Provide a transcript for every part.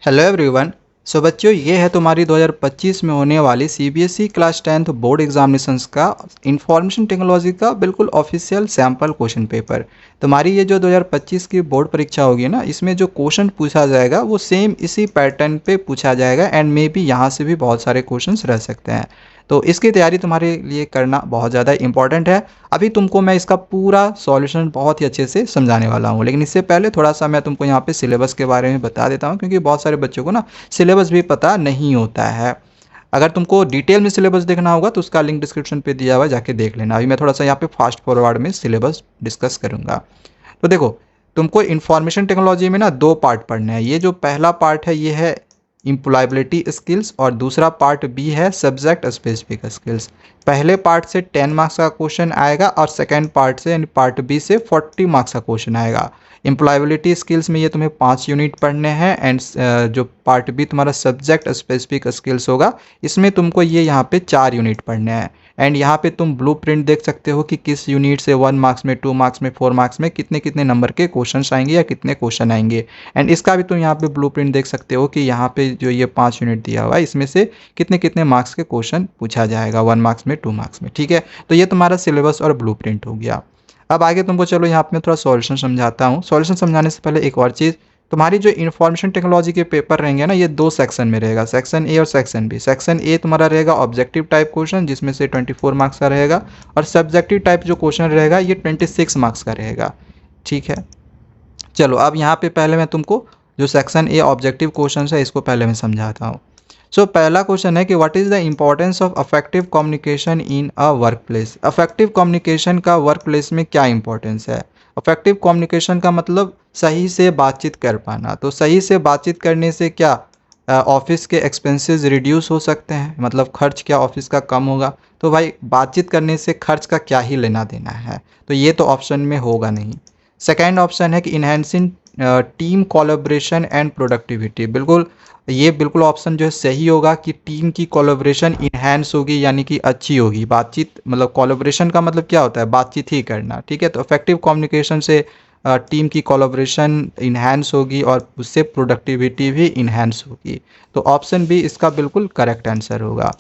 Hello everyone. सो बच्चों, ये है तुम्हारी 2025 में होने वाली CBSE class 10th board examinations का इंफॉर्मेशन टेक्नोलॉजी का बिल्कुल ऑफिशियल सैम्पल क्वेश्चन पेपर। तुम्हारी ये जो 2025 की बोर्ड परीक्षा होगी ना, इसमें जो क्वेश्चन पूछा जाएगा वो सेम इसी पैटर्न पे पूछा जाएगा एंड मे बी यहाँ से भी बहुत सारे क्वेश्चंस रह सकते हैं। तो इसकी तैयारी तुम्हारे लिए करना बहुत ज़्यादा इंपॉर्टेंट है। अभी तुमको मैं इसका पूरा सॉल्यूशन बहुत ही अच्छे से समझाने वाला हूँ, लेकिन इससे पहले थोड़ा सा मैं तुमको यहाँ पे सिलेबस के बारे में बता देता हूँ, क्योंकि बहुत सारे बच्चों को ना सिलेबस भी पता नहीं होता है। अगर तुमको डिटेल में सिलेबस देखना होगा तो उसका लिंक डिस्क्रिप्शन पे दिया हुआ है, जाके देख लेना। अभी मैं थोड़ा सा यहाँ पे फास्ट फॉरवर्ड में सिलेबस डिस्कस करूँगा। तो देखो, तुमको इंफॉर्मेशन टेक्नोलॉजी में ना दो पार्ट पढ़ना है। ये जो पहला पार्ट है ये है इम्प्लॉयबिलिटी स्किल्स और दूसरा पार्ट बी है सब्जेक्ट स्पेसिफिक स्किल्स। पहले पार्ट से 10 मार्क्स का क्वेश्चन आएगा और सेकेंड पार्ट से यानी पार्ट बी से 40 मार्क्स का क्वेश्चन आएगा। एम्प्लॉयबिलिटी स्किल्स में ये तुम्हें 5 यूनिट पढ़ने हैं एंड जो पार्ट बी तुम्हारा सब्जेक्ट स्पेसिफिक स्किल्स होगा, इसमें तुमको ये यहाँ पे 4 यूनिट पढ़ने हैं। एंड यहाँ पे तुम ब्लूप्रिंट देख सकते हो कि किस यूनिट से 1 मार्क्स में, 2 मार्क्स में, 4 मार्क्स में कितने कितने नंबर के क्वेश्चन आएंगे या कितने क्वेश्चन आएंगे। एंड इसका भी तुम यहाँ पे ब्लूप्रिंट देख सकते हो कि यहाँ पे जो ये 5 यूनिट दिया हुआ है इसमें से कितने कितने मार्क्स के क्वेश्चन पूछा जाएगा, 1 मार्क्स में, 2 मार्क्स में। ठीक है, तो ये तुम्हारा सिलेबस और ब्लूप्रिंट हो गया। अब आगे तुमको चलो यहाँ पे मैं थोड़ा सॉल्यूशन समझाता हूँ। सॉल्यूशन समझाने से पहले एक और चीज़, तुम्हारी जो इन्फॉर्मेशन टेक्नोलॉजी के पेपर रहेंगे ना, ये 2 सेक्शन में रहेगा, सेक्शन ए और सेक्शन बी। सेक्शन ए तुम्हारा रहेगा ऑब्जेक्टिव टाइप क्वेश्चन जिसमें से 24 मार्क्स का रहेगा, और सब्जेक्टिव टाइप जो क्वेश्चन रहेगा ये 26 मार्क्स का रहेगा। ठीक है, चलो अब यहाँ पे पहले मैं तुमको जो सेक्शन ए ऑब्जेक्टिव क्वेश्चन है इसको पहले मैं समझाता हूँ। सो पहला क्वेश्चन है कि what is the importance of affective communication in a work place. Affective communication का वर्क प्लेस में क्या इंपॉर्टेंस है। अफेक्टिव कम्युनिकेशन का मतलब सही से बातचीत कर पाना। तो सही से बातचीत करने से क्या ऑफिस के एक्सपेंसेस रिड्यूस हो सकते हैं, मतलब खर्च क्या ऑफिस का कम होगा। तो भाई बातचीत करने से खर्च का क्या ही लेना देना है, तो ये तो ऑप्शन में होगा नहीं। सेकेंड ऑप्शन है कि enhancing team collaboration and productivity. बिल्कुल, ये बिल्कुल ऑप्शन जो है सही होगा कि टीम की कोलैबोरेशन इन्हेंस होगी, यानी कि अच्छी होगी। बातचीत मतलब कोलैबोरेशन का मतलब क्या होता है, बातचीत ही करना। ठीक है, तो इफेक्टिव कम्युनिकेशन से टीम की कोलैबोरेशन इन्हेंस होगी और उससे प्रोडक्टिविटी भी इन्हेंस होगी। तो ऑप्शन बी इसका बिल्कुल करेक्ट आंसर होगा।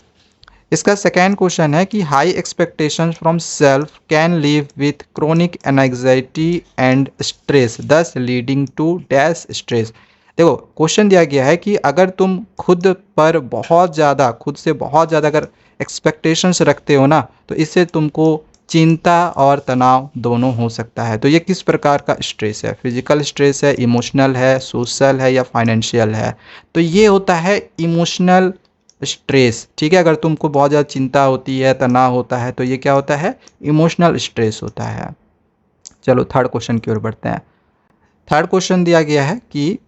इसका सेकेंड क्वेश्चन है कि high expectations from self can leave with chronic anxiety and stress दस लीडिंग टू डैश स्ट्रेस। देखो, क्वेश्चन दिया गया है कि अगर तुम खुद पर बहुत ज़्यादा, खुद से बहुत ज़्यादा अगर एक्सपेक्टेशंस रखते हो ना, तो इससे तुमको चिंता और तनाव दोनों हो सकता है। तो ये किस प्रकार का स्ट्रेस है, फिजिकल स्ट्रेस है, इमोशनल है, सोशल है या फाइनेंशियल है। तो ये होता है इमोशनल स्ट्रेस। ठीक है, अगर तुमको बहुत ज़्यादा चिंता होती है, तनाव होता है, तो ये क्या होता है, इमोशनल स्ट्रेस होता है। चलो थर्ड क्वेश्चन की ओर बढ़ते हैं। थर्ड क्वेश्चन दिया गया है कि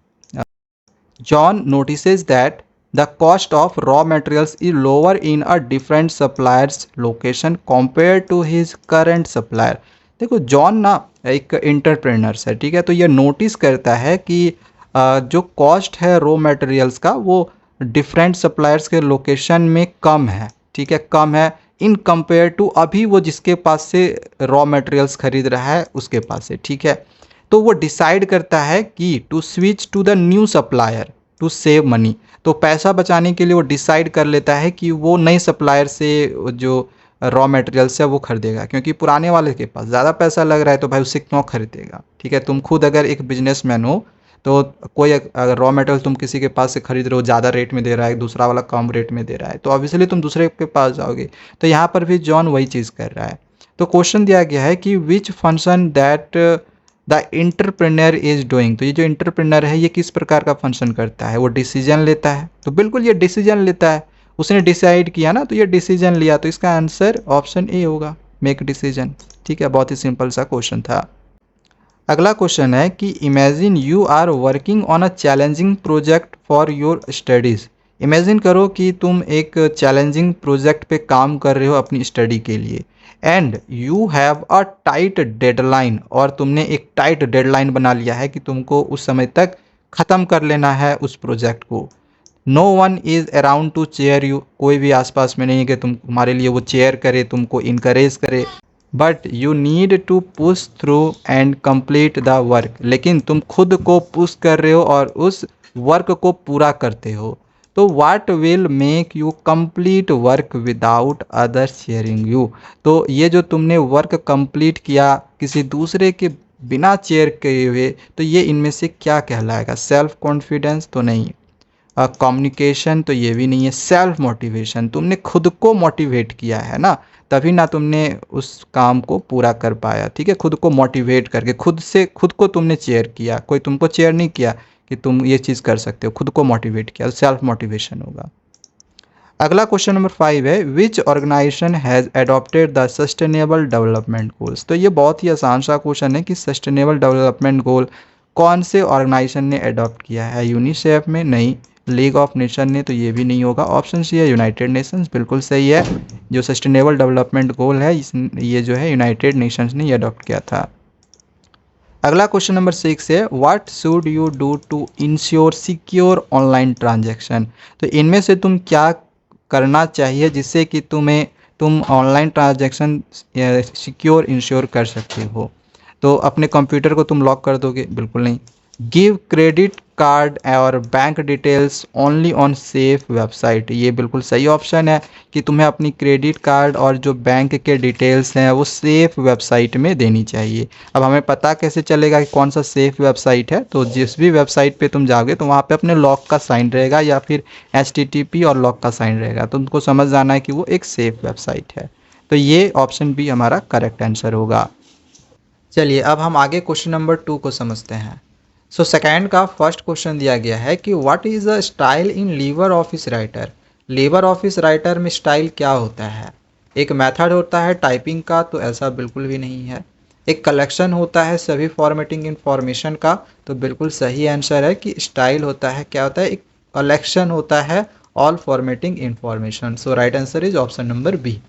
John notices that the cost of raw materials is lower in a different suppliers location compare to his current supplier. देखो, जॉन ना एक इंटरप्रेनर्स है। ठीक है, तो ये नोटिस करता है कि जो कॉस्ट है रॉ मटेरियल्स का वो डिफरेंट सप्लायर्स के लोकेशन में कम है। ठीक है, कम है इन कंपेयर टू अभी वो जिसके पास से रॉ मटेरियल्स खरीद रहा है उसके पास से। ठीक है, तो वो डिसाइड करता है कि to switch to the new supplier to save money. तो पैसा बचाने के लिए वो डिसाइड कर लेता है कि वो नए सप्लायर से जो रॉ मटेरियल्स है वो खरीदेगा, क्योंकि पुराने वाले के पास ज़्यादा पैसा लग रहा है तो भाई उससे क्यों खरीदेगा। ठीक है, तुम खुद अगर एक बिजनेसमैन हो तो कोई अगर रॉ मटेरियल तुम किसी के पास से खरीद रहे हो, ज़्यादा रेट में दे रहा है, दूसरा वाला कम रेट में दे रहा है, तो ऑब्वियसली तुम दूसरे के पास जाओगे। तो यहाँ पर भी जॉन वही चीज़ कर रहा है। तो क्वेश्चन दिया गया है कि which function that the entrepreneur is doing. तो ये जो इंटरप्रेन्योर है ये किस प्रकार का फंक्शन करता है, वो डिसीजन लेता है। तो बिल्कुल ये डिसीजन लेता है, उसने डिसाइड किया ना, तो ये डिसीजन लिया। तो इसका आंसर ऑप्शन ए होगा, मेक डिसीजन। ठीक है, बहुत ही सिंपल सा क्वेश्चन था। अगला क्वेश्चन है कि imagine you are working on a challenging project for your studies. Imagine करो कि तुम एक चैलेंजिंग प्रोजेक्ट पे काम कर रहे हो अपनी स्टडी के लिए, and you have a tight deadline, और तुमने एक टाइट डेडलाइन बना लिया है कि तुमको उस समय तक ख़त्म कर लेना है उस प्रोजेक्ट को। No one is around to cheer you, कोई भी आसपास में नहीं है कि तुम्हारे लिए वो चेयर करे, तुमको इनकरेज करे। But you need to push through and complete the work, लेकिन तुम खुद को पुश कर रहे हो और उस वर्क को पूरा करते हो। तो what will make you complete work without other sharing you. तो ये जो तुमने वर्क कंप्लीट किया किसी दूसरे के बिना शेयर किए हुए, तो ये इनमें से क्या कहलाएगा? सेल्फ कॉन्फिडेंस तो नहीं, कम्युनिकेशन तो ये भी नहीं है, सेल्फ मोटिवेशन, तुमने खुद को मोटिवेट किया है ना, तभी ना तुमने उस काम को पूरा कर पाया। ठीक है, खुद को मोटिवेट करके, खुद से खुद को तुमने चेयर किया, कोई तुमको चेयर नहीं किया कि तुम ये चीज़ कर सकते हो, खुद को मोटिवेट किया, तो सेल्फ मोटिवेशन होगा। अगला क्वेश्चन नंबर 5 है, which organisation has adopted the sustainable development goals. तो ये बहुत ही आसान सा क्वेश्चन है कि सस्टेनेबल डेवलपमेंट गोल कौन से ऑर्गेनाइजेशन ने अडॉप्ट किया है? यूनिसेफ में नहीं, लीग ऑफ नेशन ने, तो ये भी नहीं होगा। ऑप्शन सी है यूनाइटेड नेशंस, बिल्कुल सही है। जो सस्टेनेबल डेवलपमेंट गोल है ये जो है यूनाइटेड नेशंस ने ये अडॉप्ट किया था। अगला क्वेश्चन नंबर 6 है, what should you do to ensure secure online transaction. तो इनमें से तुम क्या करना चाहिए जिससे कि तुम ऑनलाइन ट्रांजैक्शन सिक्योर इंश्योर कर सकते हो? तो अपने कंप्यूटर को तुम लॉक कर दोगे? बिल्कुल नहीं। गिव क्रेडिट कार्ड और bank details only on safe website, ये बिल्कुल सही ऑप्शन है कि तुम्हें अपनी क्रेडिट कार्ड और जो बैंक के डिटेल्स हैं वो सेफ वेबसाइट में देनी चाहिए। अब हमें पता कैसे चलेगा कि कौन सा सेफ वेबसाइट है? तो जिस भी वेबसाइट पे तुम जाओगे तो वहाँ पे अपने लॉक का साइन रहेगा या फिर HTTP और लॉक का साइन रहेगा, तो तुमको समझ जाना है कि वो एक सेफ वेबसाइट है। तो ये ऑप्शन भी हमारा करेक्ट आंसर होगा। चलिए अब हम आगे क्वेश्चन नंबर 2 को समझते हैं। सो सेकेंड का फर्स्ट क्वेश्चन दिया गया है कि what is the style in लीवर ऑफिस राइटर। लीवर ऑफिस राइटर में स्टाइल क्या होता है? एक मेथड होता है टाइपिंग का, तो ऐसा बिल्कुल भी नहीं है। एक कलेक्शन होता है सभी फॉर्मेटिंग इंफॉर्मेशन का, तो बिल्कुल सही आंसर है कि स्टाइल होता है, क्या होता है, एक कलेक्शन होता है all formatting information. So right answer is option number B.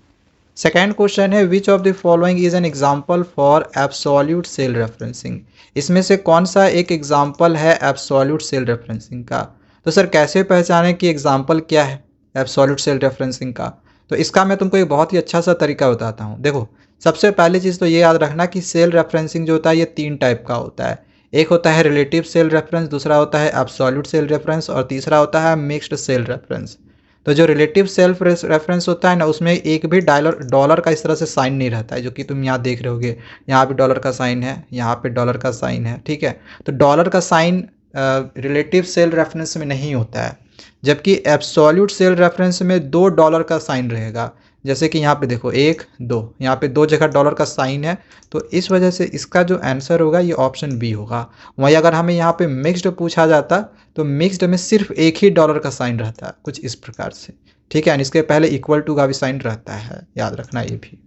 Second question है, which of the following is an example for absolute cell referencing. इसमें से कौन सा एक एग्जाम्पल है एब्सोल्यूट सेल रेफरेंसिंग का? तो सर कैसे पहचाने कि एग्जाम्पल क्या है एब्सोल्यूट सेल रेफरेंसिंग का? तो इसका मैं तुमको एक बहुत ही अच्छा सा तरीका बताता हूँ। देखो, सबसे पहली चीज़ तो ये याद रखना कि सेल रेफरेंसिंग जो होता है ये 3 टाइप का होता है। एक होता है रिलेटिव सेल रेफरेंस, दूसरा होता है एब्सोल्यूट सेल रेफरेंस और तीसरा होता है मिक्स्ड सेल रेफरेंस। तो जो रिलेटिव सेल्फ रेफरेंस होता है ना, उसमें एक भी डॉलर का इस तरह से साइन नहीं रहता है, जो कि तुम यहाँ देख रहे होगे। यहाँ भी डॉलर का साइन है, यहाँ पे डॉलर का साइन है, ठीक है। तो डॉलर का साइन रिलेटिव सेल रेफरेंस में नहीं होता है, जबकि एब्सोल्यूट सेल रेफरेंस में 2 डॉलर का साइन रहेगा। जैसे कि यहाँ पे देखो 1 2, यहाँ पे 2 जगह डॉलर का साइन है, तो इस वजह से इसका जो आंसर होगा ये ऑप्शन बी होगा। वहीं अगर हमें यहाँ पे मिक्स्ड पूछा जाता तो मिक्स्ड में सिर्फ एक ही डॉलर का साइन रहता है, कुछ इस प्रकार से, ठीक है। इसके पहले इक्वल टू का भी साइन रहता है, याद रखना ये भी।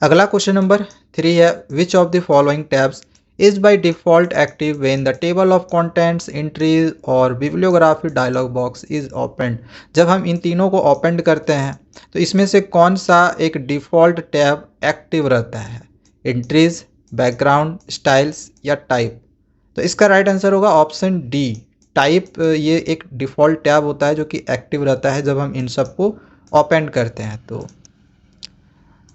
अगला क्वेश्चन नंबर 3 है, which of the following tabs is by default active when the table of contents entries or bibliography dialog box is open. जब हम इन तीनों को ओपन करते हैं तो इसमें से कौन सा एक डिफ़ॉल्ट टैब एक्टिव रहता है? एंट्रीज, बैकग्राउंड, स्टाइल्स या टाइप? तो इसका राइट आंसर होगा ऑप्शन डी, टाइप। ये एक डिफ़ॉल्ट टैब होता है जो कि एक्टिव रहता है जब हम इन सब को ओपन करते हैं। तो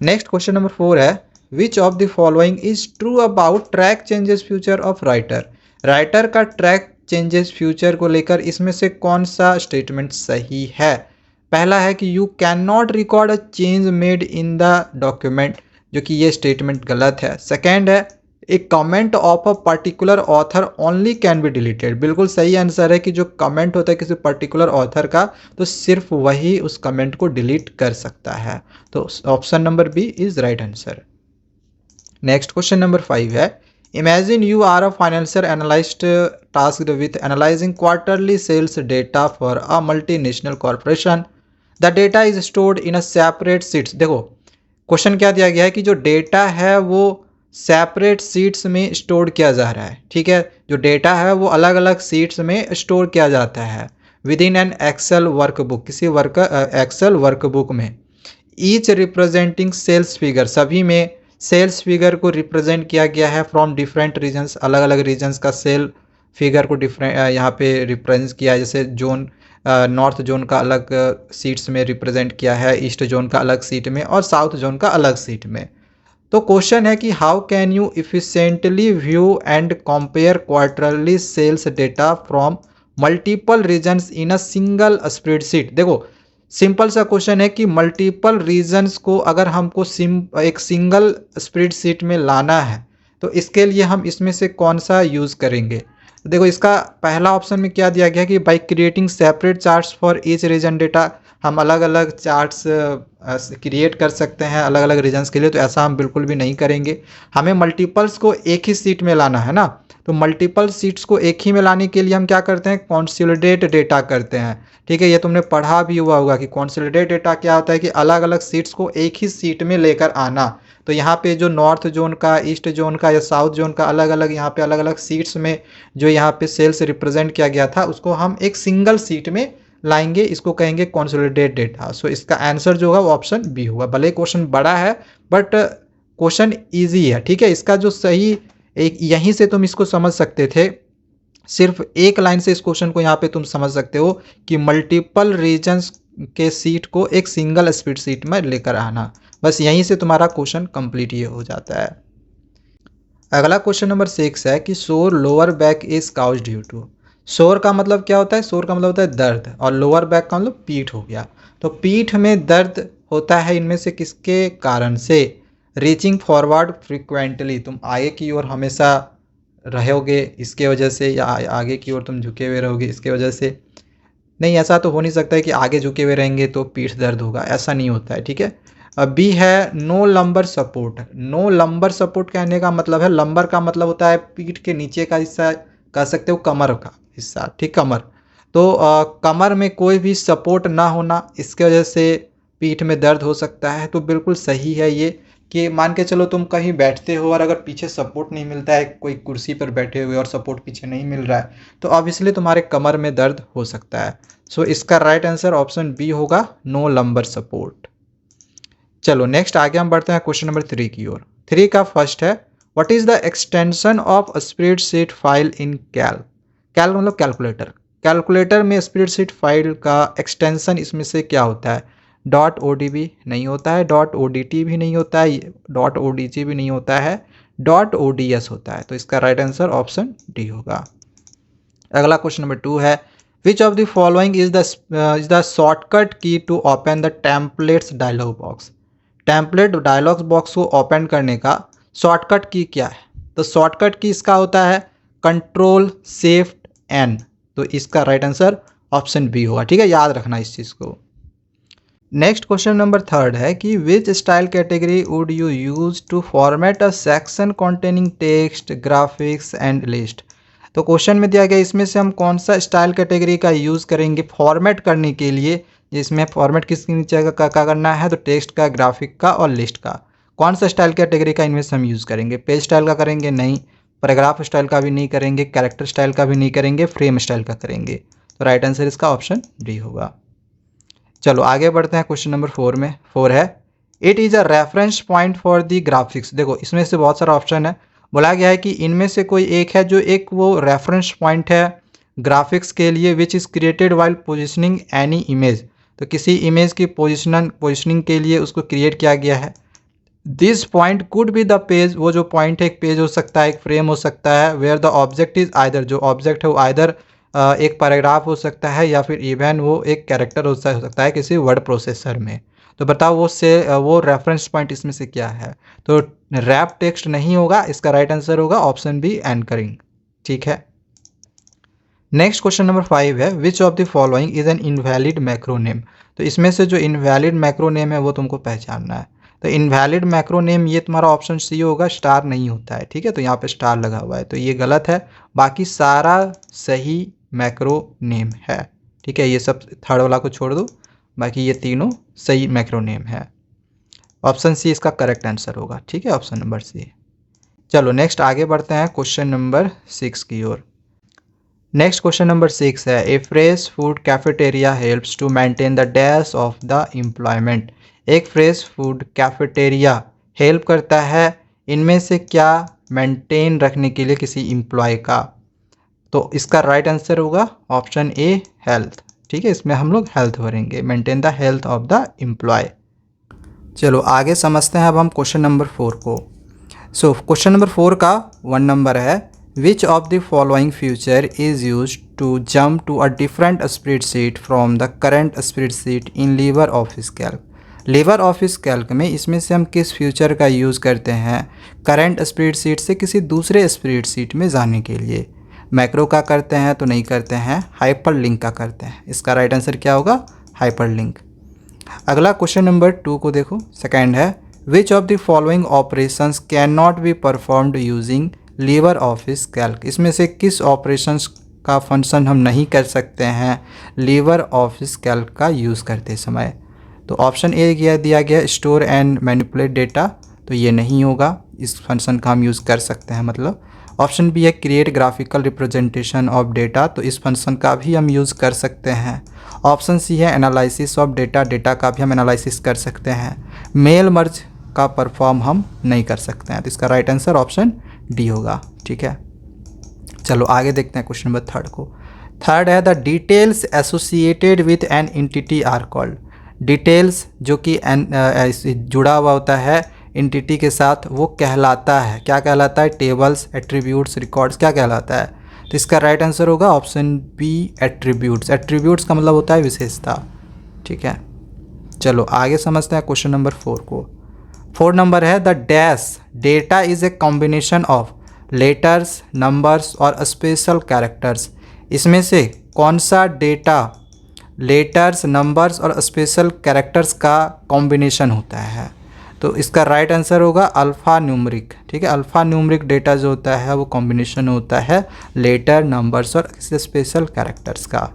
नेक्स्ट क्वेश्चन नंबर 4 है, which of the following is true about track changes future of writer. Writer का ट्रैक चेंजेस फ्यूचर को लेकर इसमें से कौन सा स्टेटमेंट सही है? पहला है कि you can not record a change made in the document, जो कि ये स्टेटमेंट गलत है। सेकेंड है, a comment of a particular author only can be deleted. बिल्कुल सही आंसर है कि जो कमेंट होता है किसी पर्टिकुलर ऑथर का, तो सिर्फ वही उस कमेंट को डिलीट कर सकता है। तो option number B is right answer. Next question number 5 है, imagine you are a financial analyst tasked with analysing quarterly sales data for a multinational corporation. The data is stored in a separate sheets. देखो question क्या दिया गया है कि जो data है वो सेपरेट सीट्स में स्टोर किया जा रहा है, ठीक है। जो डेटा है वो अलग अलग सीट्स में स्टोर किया जाता है within an Excel workbook, किसी एक्सेल वर्कबुक में। ईच रिप्रेजेंटिंग सेल्स फिगर, सभी में सेल्स फिगर को रिप्रेजेंट किया गया है फ्रॉम डिफरेंट रीजन्स, अलग अलग रीजन्स का सेल फिगर को डिफरेंट यहाँ पे रिप्रेजेंट किया है। जैसे जोन, नॉर्थ जोन का अलग सीट्स में रिप्रेजेंट किया है, ईस्ट जोन का अलग सीट में और साउथ जोन का अलग सीट में। तो क्वेश्चन है कि how can you efficiently view and compare quarterly sales data from multiple regions in a single spreadsheet. देखो सिंपल सा क्वेश्चन है कि मल्टीपल रीजन्स को अगर हमको एक सिंगल स्प्रेडशीट में लाना है तो इसके लिए हम इसमें से कौन सा यूज़ करेंगे। तो देखो इसका पहला ऑप्शन में क्या दिया गया कि by creating separate charts for each reason data, हम अलग अलग चार्ट्स क्रिएट कर सकते हैं अलग अलग रीजन्स के लिए। तो ऐसा हम बिल्कुल भी नहीं करेंगे, हमें मल्टीपल्स को एक ही सीट में लाना है ना। तो मल्टीपल सीट्स को एक ही में लाने के लिए हम क्या करते हैं, कॉन्सोलिडेट डेटा करते हैं। ठीक है, ये तुमने पढ़ा भी हुआ होगा कि कॉन्सोलिडेट डेटा क्या होता है कि अलग अलग सीट्स को एक ही सीट में लेकर आना। तो यहाँ पे जो नॉर्थ जोन का, ईस्ट जोन का या साउथ जोन का अलग अलग यहाँ पे अलग अलग सीट्स में जो यहाँ पे सेल्स रिप्रेजेंट किया गया था उसको हम एक सिंगल सीट में लाएंगे, इसको कहेंगे कॉन्सोलिडेट डेटा। सो इसका आंसर जो होगा वो ऑप्शन बी होगा। भले क्वेश्चन बड़ा है बट क्वेश्चन इजी है। ठीक है, इसका जो सही एक यहीं से तुम इसको समझ सकते थे, सिर्फ एक लाइन से इस क्वेश्चन को यहाँ पे तुम समझ सकते हो कि मल्टीपल रीजन्स के सीट को एक सिंगल स्प्रेड सीट में लेकर आना। बस यहीं से तुम्हारा क्वेश्चन कंप्लीट ये हो जाता है। अगला क्वेश्चन नंबर 6 है कि sore lower back is cause due to. Sore का मतलब क्या होता है, सोर का मतलब होता है दर्द, और लोअर बैक का मतलब पीठ हो गया। तो पीठ में दर्द होता है इनमें से किसके कारण से, रीचिंग फॉरवर्ड फ्रिक्वेंटली, तुम आगे की ओर हमेशा रहोगे इसके वजह से, या आगे की ओर तुम झुके हुए रहोगे इसके वजह से। नहीं, ऐसा तो हो नहीं सकता है कि आगे झुके हुए रहेंगे तो पीठ दर्द होगा, ऐसा नहीं होता है। ठीक है, अब बी है no lumbar support. No lumbar support कहने का मतलब है, लंबर का मतलब होता है पीठ के नीचे का हिस्सा, कह सकते हो कमर का हिस्सा। ठीक, कमर। तो कमर में कोई भी सपोर्ट ना होना, इसके वजह से पीठ में दर्द हो सकता है। तो बिल्कुल सही है ये कि मान के चलो तुम कहीं बैठते हो और अगर पीछे सपोर्ट नहीं मिलता है, कोई कुर्सी पर बैठे हुए और सपोर्ट पीछे नहीं मिल रहा है, तो अब इसलिए तुम्हारे कमर में दर्द हो सकता है। सो इसका राइट आंसर ऑप्शन बी होगा, नो लंबर सपोर्ट। चलो नेक्स्ट आगे हम बढ़ते हैं क्वेश्चन नंबर 3 की ओर। 3 का फर्स्ट है what is the extension of spreadsheet file in Calc. Calc मतलब कैलकुलेटर। कैलकुलेटर में स्प्रेडशीट फाइल का एक्सटेंशन इसमें से क्या होता है, डॉट ओ डी बी नहीं होता है, डॉट ओ डी टी भी नहीं होता है, डॉट ओ डी जी भी नहीं होता है, डॉट ओ डी एस होता है। तो इसका राइट आंसर ऑप्शन डी होगा। अगला क्वेश्चन नंबर 2 है which of the following is the shortcut key to open the templates dialog box. Template dialog box को ओपन करने का शॉर्टकट की क्या है, तो शॉर्टकट की इसका होता है कंट्रोल शिफ्ट एन। तो इसका राइट आंसर ऑप्शन बी होगा। ठीक है, याद रखना इस चीज़ को। नेक्स्ट क्वेश्चन नंबर 3 है कि which style category would you use to format a section containing text graphics and list. तो क्वेश्चन में दिया गया इसमें से हम कौन सा स्टाइल कैटेगरी का यूज़ करेंगे फॉर्मेट करने के लिए, जिसमें फॉर्मेट किसके नीचे का करना है, तो टेक्स्ट का, ग्राफिक का और लिस्ट का। कौन सा स्टाइल कैटेगरी का इनमें से हम यूज़ करेंगे, पेज स्टाइल का करेंगे नहीं, पैराग्राफ स्टाइल का भी नहीं करेंगे, कैरेक्टर स्टाइल का भी नहीं करेंगे, फ्रेम स्टाइल का करेंगे। तो राइट आंसर इसका ऑप्शन डी होगा। चलो आगे बढ़ते हैं क्वेश्चन नंबर 4 में। 4 है it is a reference point for the graphics. देखो इसमें से बहुत सारा ऑप्शन है, बोला गया है कि इनमें से कोई एक है जो एक वो रेफरेंस पॉइंट है ग्राफिक्स के लिए which is created while positioning any image. तो किसी इमेज की पोजिशनिंग के लिए उसको क्रिएट किया गया है। This point could be the page, वो जो पॉइंट है एक पेज हो सकता है, एक फ्रेम हो सकता है, where the object is either, जो ऑब्जेक्ट है वो आइदर एक पैराग्राफ हो सकता है या फिर इवन वो एक कैरेक्टर हो सकता है किसी वर्ड प्रोसेसर में। तो बताओ वो रेफरेंस पॉइंट इसमें से क्या है, तो रैप टेक्स्ट नहीं होगा, इसका राइट आंसर होगा ऑप्शन बी एंकरिंग। ठीक है, नेक्स्ट क्वेश्चन नंबर 5 है which of the following is N invalid macro name. तो इसमें से जो इनवैलिड मैक्रोनेम है वो तुमको पहचानना है। तो इनवैलिड मैक्रोनेम ये तुम्हारा ऑप्शन सी होगा, स्टार नहीं होता है। ठीक है, तो यहाँ पे स्टार लगा हुआ है तो ये गलत है, बाकी सारा सही मैक्रोनेम है। ठीक है, ये सब थर्ड वाला को छोड़ दो, बाकी ये तीनों सही मैक्रोनेम है। ऑप्शन सी इसका करेक्ट आंसर होगा। ठीक है, ऑप्शन नंबर सी। चलो नेक्स्ट आगे बढ़ते हैं क्वेश्चन नंबर 6 की ओर। नेक्स्ट क्वेश्चन नंबर 6 है a fresh food cafeteria helps to maintain the dash of the employment. एक फ्रेश फूड कैफेटेरिया हेल्प करता है इनमें से क्या मेंटेन रखने के लिए किसी एम्प्लॉय का। तो इसका राइट आंसर होगा ऑप्शन ए हेल्थ। ठीक है, इसमें हम लोग हेल्थ भरेंगे, maintain the health of the employ. चलो आगे समझते हैं अब हम क्वेश्चन नंबर 4 को। सो क्वेश्चन नंबर 4 का 1 नंबर है, which of the following future is use to jump to a different spreadsheet from the current spreadsheet in लीवर ऑफिस कैल्क। लीवर ऑफिस कैल्क में इसमें से हम किस फ्यूचर का यूज़ करते हैं करंट स्प्रेडशीट से किसी दूसरे स्प्रेडशीट में जाने के लिए? मैक्रो का करते हैं तो नहीं करते हैं, हाइपर लिंक का करते हैं। इसका राइट आंसर क्या होगा? Hyperlink. अगला क्वेश्चन नंबर 2 को देखो, सेकंड है, which of the following operations can not be performed using लीवर ऑफिस कैल्क। इसमें से किस ऑपरेशंस का फंक्शन हम नहीं कर सकते हैं लीवर ऑफिस कैल्क का यूज़ करते समय? तो ऑप्शन ए दिया गया स्टोर एंड मैनिपुलेट डेटा, तो ये नहीं होगा, इस फंक्शन का हम यूज़ कर सकते हैं मतलब। ऑप्शन बी है create graphical representation of data, तो इस फंक्शन का भी हम यूज़ कर सकते हैं। ऑप्शन सी है एनालिसिस ऑफ डेटा, डेटा का भी हम एनालिसिस कर सकते हैं। मेल मर्ज का परफॉर्म हम नहीं कर सकते हैं, तो इसका राइट आंसर ऑप्शन डी होगा। ठीक है, चलो आगे देखते हैं क्वेश्चन नंबर 3 को। थर्ड है, the details associated with an entity are called. Details जो कि जुड़ा हुआ होता है एंटिटी के साथ, वो कहलाता है, क्या कहलाता है? टेबल्स, एट्रीब्यूट्स, रिकॉर्ड्स, क्या कहलाता है? तो इसका राइट आंसर होगा ऑप्शन बी एट्रीब्यूट्स। एट्रीब्यूट्स का मतलब होता है विशेषता। ठीक है, चलो आगे समझते हैं क्वेश्चन नंबर 4 को। 4 नंबर है, the dash data is a combination of letters, numbers और स्पेशल कैरेक्टर्स। इसमें से कौन सा डेटा लेटर्स, नंबर्स और स्पेशल कैरेक्टर्स का कॉम्बिनेशन होता है? तो इसका राइट आंसर होगा अल्फ़ा न्यूमरिक। ठीक है, अल्फ़ा न्यूमरिक डेटा जो होता है वो कॉम्बिनेशन होता है लेटर, नंबर्स और स्पेशल कैरेक्टर्स का।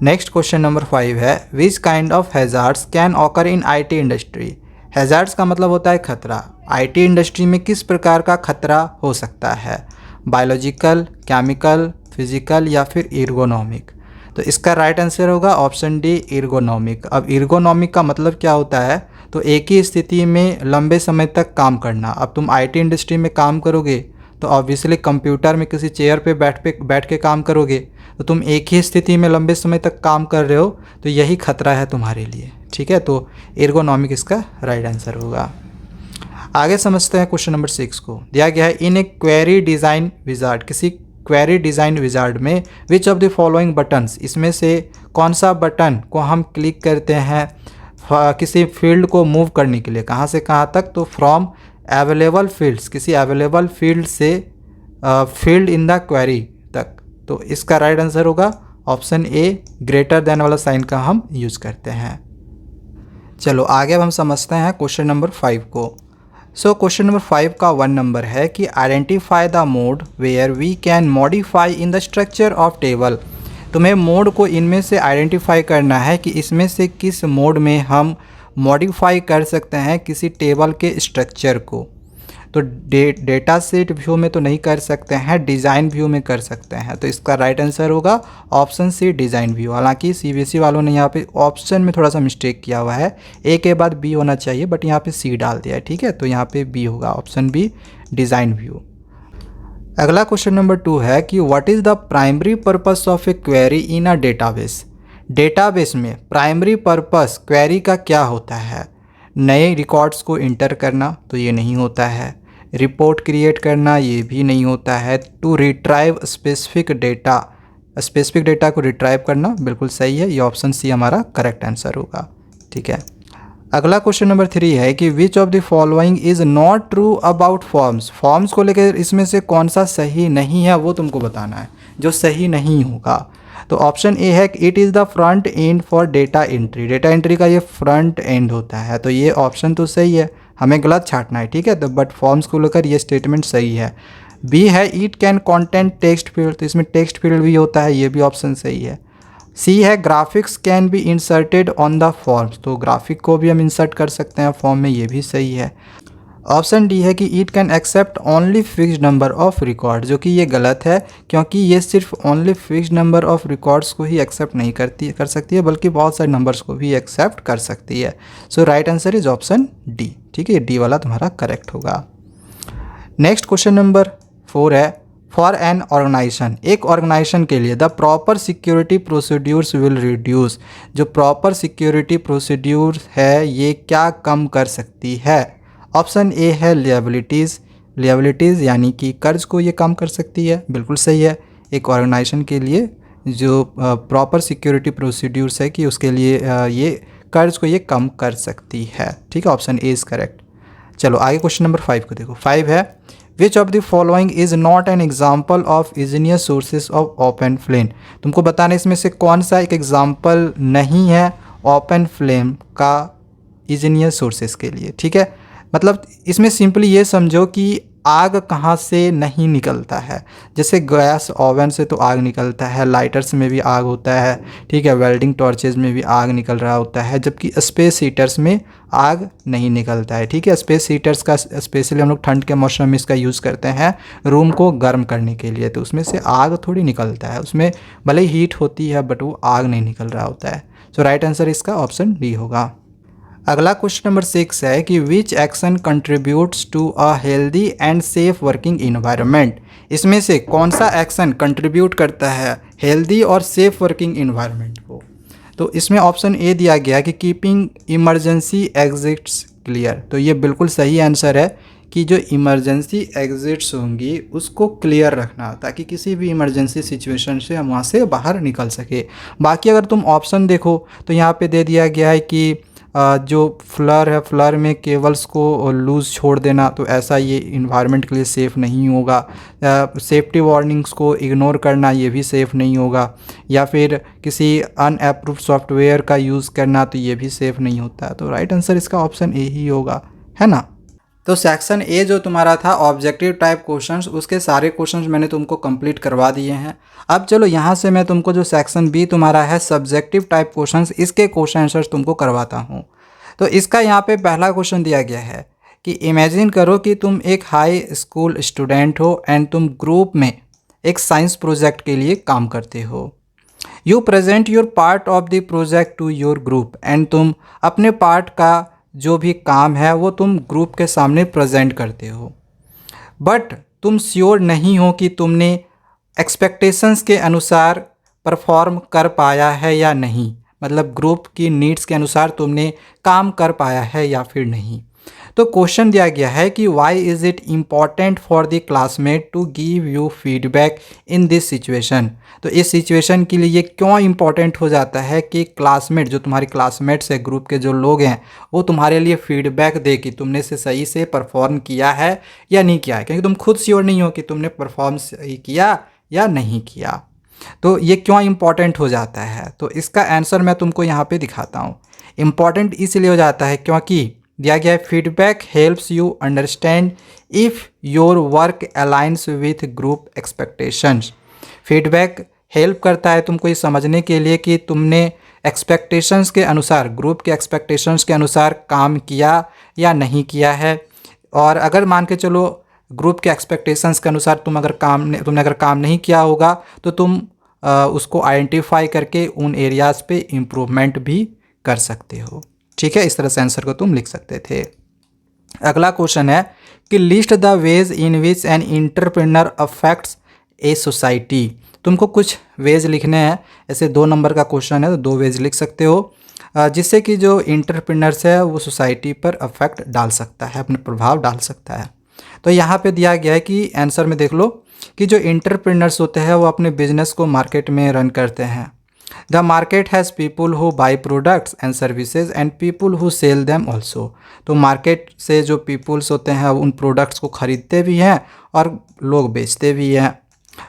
नेक्स्ट क्वेश्चन नंबर 5 है, which kind of hazards can occur in IT industry. Hazards का मतलब होता है खतरा। आईटी इंडस्ट्री में किस प्रकार का खतरा हो सकता है? बायोलॉजिकल, केमिकल, फिजिकल या फिर एर्गोनॉमिक? तो इसका राइट आंसर होगा ऑप्शन डी एर्गोनॉमिक। अब एर्गोनॉमिक का मतलब क्या होता है? तो एक ही स्थिति में लंबे समय तक काम करना। अब तुम आईटी इंडस्ट्री में काम करोगे तो ऑब्वियसली कंप्यूटर में किसी चेयर पे बैठ के काम करोगे, तो तुम एक ही स्थिति में लंबे समय तक काम कर रहे हो, तो यही खतरा है तुम्हारे लिए। ठीक है, तो एर्गोनॉमिक इसका राइट आंसर होगा। आगे समझते हैं क्वेश्चन नंबर 6 को। दिया गया है, इन ए क्वेरी डिज़ाइन विजार्ड, किसी क्वेरी डिज़ाइन विजार्ड में विच ऑफ द फॉलोइंग बटन्स, इसमें से कौन सा बटन को हम क्लिक करते हैं किसी फील्ड को मूव करने के लिए, कहाँ से कहाँ तक? तो फ्रॉम अवेलेबल फील्ड्स, किसी अवेलेबल फील्ड से फील्ड इन द क्वेरी तक। तो इसका राइट आंसर होगा ऑप्शन ए ग्रेटर देन वाला साइन का हम यूज़ करते हैं। चलो आगे अब हम समझते हैं क्वेश्चन नंबर 5 को। सो क्वेश्चन नंबर 5 का 1 नंबर है कि identify the mode where we can modify in the structure of table. तुम्हें मोड को इनमें से आइडेंटिफाई करना है कि इसमें से किस मोड में हम मॉडिफाई कर सकते हैं किसी टेबल के स्ट्रक्चर को। तो डेटा सेट व्यू में तो नहीं कर सकते हैं, डिज़ाइन व्यू में कर सकते हैं। तो इसका राइट आंसर होगा ऑप्शन सी डिज़ाइन व्यू। हालांकि सीबीएसई वालों ने यहाँ पे ऑप्शन में थोड़ा सा मिस्टेक किया हुआ है, ए के बाद बी होना चाहिए बट यहाँ पे सी डाल दिया है। ठीक है, तो यहाँ पे बी होगा, ऑप्शन बी डिज़ाइन व्यू। अगला क्वेश्चन नंबर 2 है कि what is the primary purpose of A query in a database. Database में प्राइमरी पर्पस क्वेरी का क्या होता है? नए रिकॉर्ड्स को इंटर करना, तो ये नहीं होता है। रिपोर्ट क्रिएट करना, ये भी नहीं होता है। टू रिट्राइव स्पेसिफिक डेटा को रिट्राइव करना, बिल्कुल सही है, ये ऑप्शन सी हमारा करेक्ट आंसर होगा। ठीक है, अगला क्वेश्चन नंबर 3 है कि विच of the following is not true about forms. Forms को लेकर इसमें से कौन सा सही नहीं है वो तुमको बताना है, जो सही नहीं होगा। तो ऑप्शन ए है कि it is the front end for data entry. Data entry का ये फ्रंट एंड होता है, तो ये ऑप्शन तो सही है, हमें गलत छाटना है। ठीक है, तो बट फॉर्म्स को लेकर ये स्टेटमेंट सही है। बी है it can content text field, तो इसमें टेक्स्ट फील्ड भी होता है, ये भी ऑप्शन सही है। सी है graphics can be inserted on the forms, तो ग्राफिक को भी हम इंसर्ट कर सकते हैं फॉर्म में, ये भी सही है। ऑप्शन डी है कि it can accept only fixed number of record, जो कि ये गलत है क्योंकि ये सिर्फ only fixed number of records को ही एक्सेप्ट नहीं कर सकती है, बल्कि बहुत सारे नंबर्स को भी एक्सेप्ट कर सकती है। So right answer is option D. ठीक है, डी वाला तुम्हारा करेक्ट होगा। नेक्स्ट क्वेश्चन नंबर 4 है फॉर एन ऑर्गेनाइजेशन, एक ऑर्गेनाइजेशन के लिए the proper security procedures will reduce, जो प्रॉपर सिक्योरिटी प्रोसीड्यूर है ये क्या कम कर सकती है। ऑप्शन ए है लिएबिलिटीज़ यानी कि कर्ज को ये कम कर सकती है, बिल्कुल सही है। एक ऑर्गेनाइजेशन के लिए जो प्रॉपर सिक्योरिटी प्रोसीड्यूर्स है कि उसके लिए ये कर्ज को ये कम कर सकती है, ठीक है, ऑप्शन ए इज़ करेक्ट। चलो आगे क्वेश्चन नंबर 5 को देखो। 5 है which of the following is not an example of igneous sources of open flame, तुमको बताना इसमें से कौन सा एक एग्जाम्पल नहीं है ओपन फ्लेम का इजीनियस सोर्सेज के लिए, ठीक है। मतलब इसमें सिंपली ये समझो कि आग कहाँ से नहीं निकलता है। जैसे गैस ओवन से तो आग निकलता है, लाइटर्स में भी आग होता है, ठीक है, वेल्डिंग टॉर्चेज में भी आग निकल रहा होता है, जबकि स्पेस हीटर्स में आग नहीं निकलता है, ठीक है। स्पेस हीटर्स का स्पेशली हम लोग ठंड के मौसम में इसका यूज़ करते हैं रूम को गर्म करने के लिए, तो उसमें से आग थोड़ी निकलता है, उसमें भले ही हीट होती है बट वो आग नहीं निकल रहा होता है। सो राइट आंसर इसका ऑप्शन डी होगा। अगला क्वेश्चन नंबर 6 है कि which action contributes to a healthy and safe working environment, इसमें से कौन सा एक्शन कंट्रीब्यूट करता है हेल्दी और सेफ वर्किंग इन्वायरमेंट को। तो इसमें ऑप्शन ए दिया गया कि कीपिंग इमरजेंसी एग्जिट्स क्लियर, तो ये बिल्कुल सही आंसर है कि जो इमरजेंसी एग्जिट्स होंगी उसको क्लियर रखना ताकि किसी भी इमरजेंसी सिचुएशन से हम वहाँ से बाहर निकल सके। बाकी अगर तुम ऑप्शन देखो तो यहाँ पे दे दिया गया है कि जो फ्लर है फ्लर में केबल्स को लूज़ छोड़ देना, तो ऐसा ये इन्वायरमेंट के लिए सेफ़ नहीं होगा। सेफ्टी वार्निंग्स को इग्नोर करना ये भी सेफ़ नहीं होगा, या फिर किसी अनअप्रूव्ड सॉफ्टवेयर का यूज़ करना तो ये भी सेफ़ नहीं होता है। तो राइट आंसर इसका ऑप्शन ए ही होगा, है ना। तो सेक्शन ए जो तुम्हारा था ऑब्जेक्टिव टाइप क्वेश्चंस, उसके सारे क्वेश्चंस मैंने तुमको कंप्लीट करवा दिए हैं। अब चलो यहाँ से मैं तुमको जो सेक्शन बी तुम्हारा है सब्जेक्टिव टाइप क्वेश्चंस, इसके क्वेश्चन आंसर्स तुमको करवाता हूँ। तो इसका यहाँ पे पहला क्वेश्चन दिया गया है कि इमेजिन करो कि तुम एक हाई स्कूल स्टूडेंट हो एंड तुम ग्रुप में एक साइंस प्रोजेक्ट के लिए काम करते हो। You present your part of the project to your group, and तुम अपने पार्ट का जो भी काम है वो तुम ग्रुप के सामने प्रेजेंट करते हो, बट तुम श्योर नहीं हो कि तुमने एक्सपेक्टेशंस के अनुसार परफॉर्म कर पाया है या नहीं, मतलब ग्रुप की नीड्स के अनुसार तुमने काम कर पाया है या फिर नहीं। तो क्वेश्चन दिया गया है कि why is it important for the classmate to give you feedback in this situation, तो इस सिचुएशन के लिए ये क्यों इम्पॉर्टेंट हो जाता है कि क्लासमेट जो तुम्हारे क्लासमेट्स है ग्रुप के जो लोग हैं वो तुम्हारे लिए फीडबैक दे कि तुमने से सही से परफॉर्म किया है या नहीं किया है, क्योंकि तुम खुद श्योर नहीं हो कि तुमने परफॉर्म सही किया या नहीं किया। तो ये क्यों इम्पॉर्टेंट हो जाता है, तो इसका आंसर मैं तुमको यहाँ पे दिखाता हूँ। इम्पॉर्टेंट इसलिए हो जाता है क्योंकि दिया गया है feedback helps you understand if your work aligns with group expectations. Feedback help करता है तुमको ये समझने के लिए कि तुमने एक्सपेक्टेशंस के अनुसार ग्रुप के एक्सपेक्टेशंस के अनुसार काम किया या नहीं किया है। और अगर मान के चलो ग्रुप के एक्सपेक्टेशंस के अनुसार तुमने अगर काम नहीं किया होगा तो तुम उसको आइडेंटिफाई करके उन एरियाज़ पे इम्प्रूवमेंट भी कर सकते हो, ठीक है। इस तरह से आंसर को तुम लिख सकते थे। अगला क्वेश्चन है कि list the ways in which an entrepreneur affects a society, तुमको कुछ वेज लिखने हैं। ऐसे 2 नंबर का क्वेश्चन है तो 2 वेज लिख सकते हो जिससे कि जो एंटरप्रेन्योर्स है वो सोसाइटी पर अफेक्ट डाल सकता है, अपने प्रभाव डाल सकता है। तो यहाँ पे दिया गया है कि आंसर में देख लो कि जो एंटरप्रेन्योर्स होते हैं वो अपने बिजनेस को मार्केट में रन करते हैं। The market has people who by products and services and people who sell them also, तो मार्केट से जो पीपुल्स होते हैं उन प्रोडक्ट्स को ख़रीदते भी हैं और लोग बेचते भी हैं।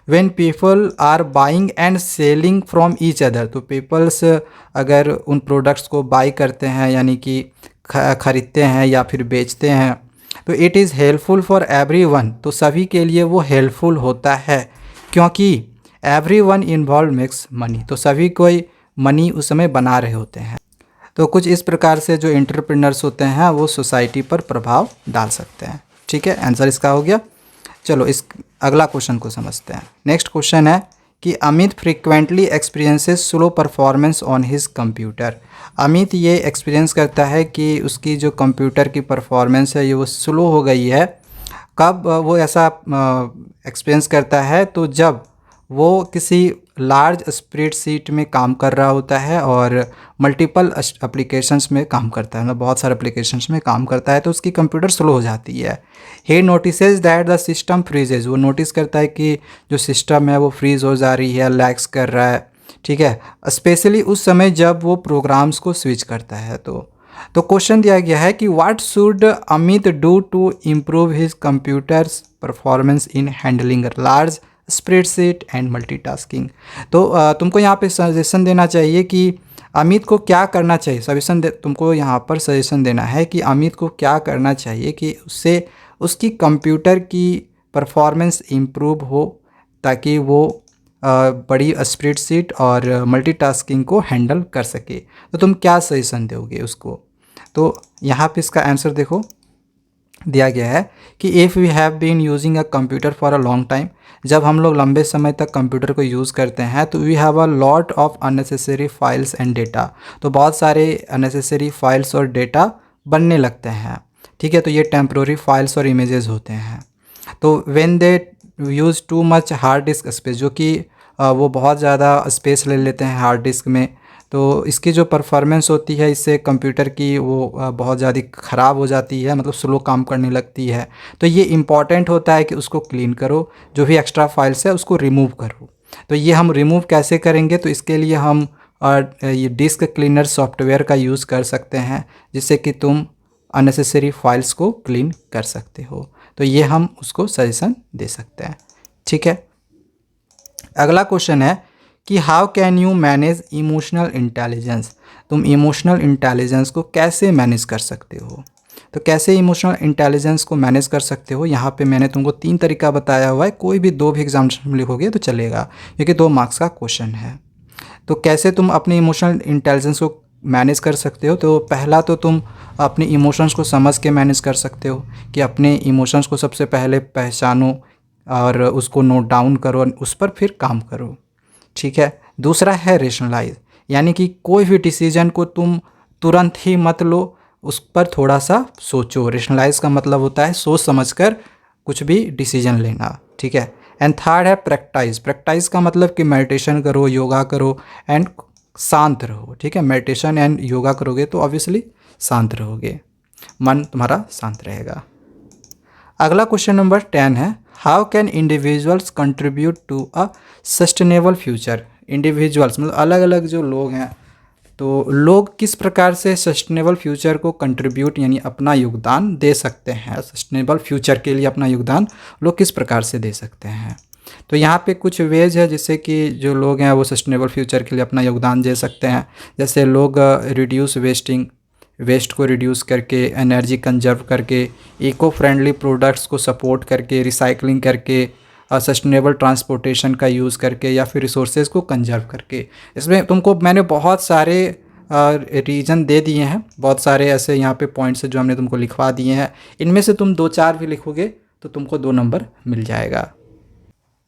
When people are buying and selling from each other, तो पीपल्स अगर उन प्रोडक्ट्स को बाई करते हैं यानी कि ख़रीदते हैं या फिर बेचते हैं तो it is helpful for everyone, तो सभी के लिए वो हेल्पफुल होता है क्योंकि एवरीवन इन्वॉल्व मेक्स मनी, तो सभी कोई मनी उस समय बना रहे होते हैं। तो कुछ इस प्रकार से जो एंटरप्रेन्योर्स होते हैं वो सोसाइटी पर प्रभाव डाल सकते हैं, ठीक है। आंसर इसका हो गया। चलो इस अगला क्वेश्चन को समझते हैं। नेक्स्ट क्वेश्चन है कि Amit frequently experiences slow performance on his computer. Amit ये एक्सपीरियंस करता है कि उसकी जो कंप्यूटर की परफॉर्मेंस है ये वो स्लो हो गई है कब वो ऐसा एक्सपीरियंस करता है, तो जब वो किसी लार्ज स्प्रेडशीट में काम कर रहा होता है और मल्टीपल एप्लीकेशंस में काम करता है, मतलब बहुत सारे एप्लीकेशंस में काम करता है, तो उसकी कंप्यूटर स्लो हो जाती है। He notices that the system freezes, वो नोटिस करता है कि जो सिस्टम है वो फ्रीज हो जा रही है, लैग्स कर रहा है, ठीक है, स्पेशली उस समय जब वो प्रोग्राम्स को स्विच करता है। तो क्वेश्चन दिया गया है कि what should Amit do to improve his computers performance in handling large spreadsheet and multitasking. तो तुमको यहाँ पे सजेशन देना चाहिए कि अमित को क्या करना चाहिए। तुमको यहाँ पर सजेशन देना है कि अमित को क्या करना चाहिए कि उससे उसकी कंप्यूटर की परफॉर्मेंस इम्प्रूव हो, ताकि वो बड़ी स्प्रेडशीट और मल्टीटास्किंग को हैंडल कर सके। तो तुम क्या सजेशन दोगे उसको। तो यहाँ पे इसका आंसर देखो दिया गया है कि if we have been using a computer for a long time, जब हम लोग लंबे समय तक कंप्यूटर को यूज़ करते हैं तो we have a lot of unnecessary files and data, तो बहुत सारे अननेसेसरी फाइल्स और डेटा बनने लगते हैं, ठीक है। तो ये टेम्प्रोरी फाइल्स और इमेजेस होते हैं। तो when they use too much hard disk space, जो कि वो बहुत ज़्यादा स्पेस ले लेते हैं हार्ड डिस्क में, तो इसकी जो परफॉर्मेंस होती है इससे कंप्यूटर की वो बहुत ज़्यादा ख़राब हो जाती है, मतलब स्लो काम करने लगती है। तो ये इम्पॉर्टेंट होता है कि उसको क्लीन करो, जो भी एक्स्ट्रा फाइल्स है उसको रिमूव करो। तो ये हम रिमूव कैसे करेंगे, तो इसके लिए हम ये डिस्क क्लीनर सॉफ्टवेयर का यूज़ कर सकते हैं, जिससे कि तुम अननेसेसरी फाइल्स को क्लीन कर सकते हो। तो ये हम उसको सजेशन दे सकते हैं, ठीक है। अगला क्वेश्चन है कि how can you manage emotional intelligence, तुम इमोशनल इंटेलिजेंस को कैसे मैनेज कर सकते हो। तो कैसे इमोशनल इंटेलिजेंस को मैनेज कर सकते हो, यहाँ पे मैंने तुमको 3 तरीका बताया हुआ है, कोई भी 2 भी एग्जाम्स में लिखोगे तो चलेगा, क्योंकि 2 मार्क्स का क्वेश्चन है। तो कैसे तुम अपनी इमोशनल इंटेलिजेंस को मैनेज कर सकते हो। तो पहला तो तुम अपने इमोशंस को समझ के मैनेज कर सकते हो, कि अपने इमोशंस को सबसे पहले पहचानो और उसको नोट डाउन करो और उस पर फिर काम करो, ठीक है। दूसरा है रेशनलाइज, यानी कि कोई भी डिसीजन को तुम तुरंत ही मत लो, उस पर थोड़ा सा सोचो। रेशनलाइज का मतलब होता है सोच समझकर कुछ भी डिसीजन लेना, ठीक है। एंड थर्ड है प्रैक्टिस। प्रैक्टिस का मतलब कि मेडिटेशन करो, योगा करो एंड शांत रहो, ठीक है। मेडिटेशन एंड योगा करोगे तो ऑब्वियसली शांत रहोगे, मन तुम्हारा शांत रहेगा। अगला क्वेश्चन नंबर 10 है how can individuals contribute to a sustainable future. Individuals मतलब अलग अलग जो लोग हैं, तो लोग किस प्रकार से सस्टेनेबल फ्यूचर को कंट्रीब्यूट यानी अपना योगदान दे सकते हैं। सस्टेनेबल फ्यूचर के लिए अपना योगदान लोग किस प्रकार से दे सकते हैं। तो यहाँ पे कुछ वेज है जिससे कि जो लोग हैं वो सस्टेनेबल फ्यूचर के लिए अपना योगदान दे सकते हैं। जैसे लोग रिड्यूस वेस्ट को रिड्यूस करके, एनर्जी कंजर्व करके, इको फ्रेंडली प्रोडक्ट्स को सपोर्ट करके, रिसाइकलिंग करके, सस्टेनेबल ट्रांसपोर्टेशन का यूज़ करके, या फिर रिसोर्सेज को कंजर्व करके। इसमें तुमको मैंने बहुत सारे रीजन दे दिए हैं, बहुत सारे ऐसे यहाँ पे पॉइंट्स हैं जो हमने तुमको लिखवा दिए हैं। इनमें से तुम 2-4 भी लिखोगे तो तुमको 2 नंबर मिल जाएगा।